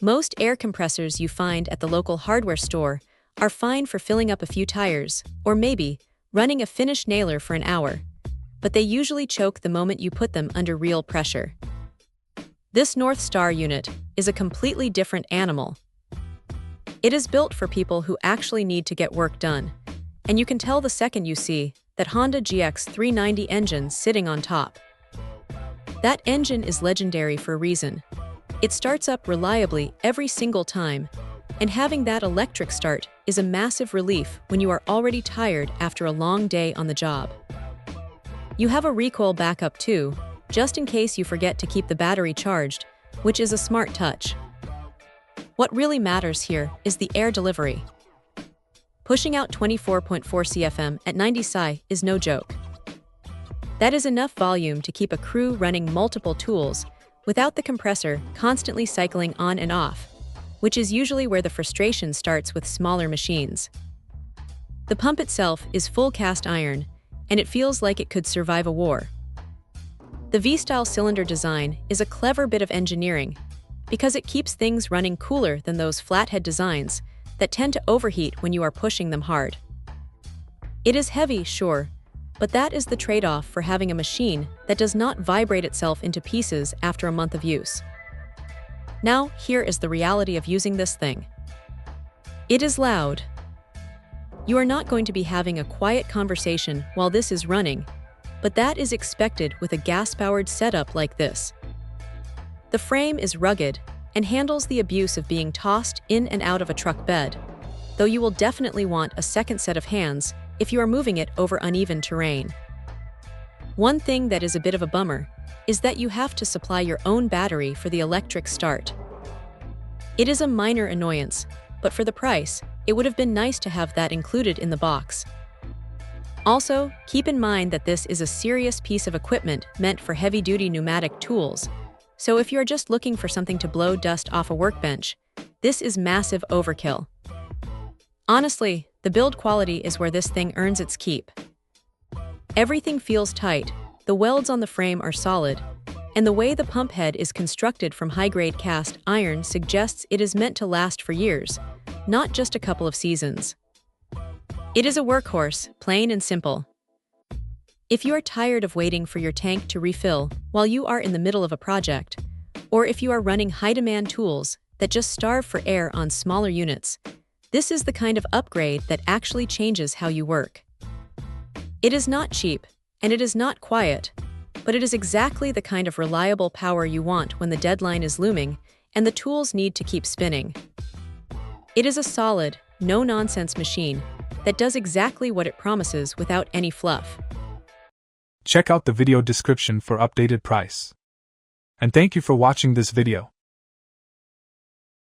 Most air compressors you find at the local hardware store are fine for filling up a few tires, or maybe running a finished nailer for an hour, but they usually choke the moment you put them under real pressure. This NorthStar unit is a completely different animal. It is built for people who actually need to get work done, and you can tell the second you see that Honda GX390 engine sitting on top. That engine is legendary for a reason. It starts up reliably every single time, and having that electric start is a massive relief when you are already tired after a long day on the job. You have a recoil backup too, just in case you forget to keep the battery charged, which is a smart touch. What really matters here is the air delivery. Pushing out 24.4 CFM at 90 psi is no joke. That is enough volume to keep a crew running multiple tools without the compressor constantly cycling on and off, which is usually where the frustration starts with smaller machines. The pump itself is full cast iron, and it feels like it could survive a war. The V-style cylinder design is a clever bit of engineering because it keeps things running cooler than those flathead designs that tend to overheat when you are pushing them hard. It is heavy, sure, but that is the trade-off for having a machine that does not vibrate itself into pieces after a month of use. Now, here is the reality of using this thing. It is loud. You are not going to be having a quiet conversation while this is running, but that is expected with a gas-powered setup like this. The frame is rugged and handles the abuse of being tossed in and out of a truck bed, though you will definitely want a second set of hands if you are moving it over uneven terrain. One thing that is a bit of a bummer is that you have to supply your own battery for the electric start. It is a minor annoyance, but for the price, it would have been nice to have that included in the box. Also, keep in mind that this is a serious piece of equipment meant for heavy-duty pneumatic tools, so if you are just looking for something to blow dust off a workbench, this is massive overkill. Honestly, the build quality is where this thing earns its keep. Everything feels tight, the welds on the frame are solid, and the way the pump head is constructed from high-grade cast iron suggests it is meant to last for years, not just a couple of seasons. It is a workhorse, plain and simple. If you are tired of waiting for your tank to refill while you are in the middle of a project, or if you are running high-demand tools that just starve for air on smaller units, this is the kind of upgrade that actually changes how you work. It is not cheap, and it is not quiet, but it is exactly the kind of reliable power you want when the deadline is looming and the tools need to keep spinning. It is a solid, no-nonsense machine that does exactly what it promises without any fluff. Check out the video description for updated price. And thank you for watching this video.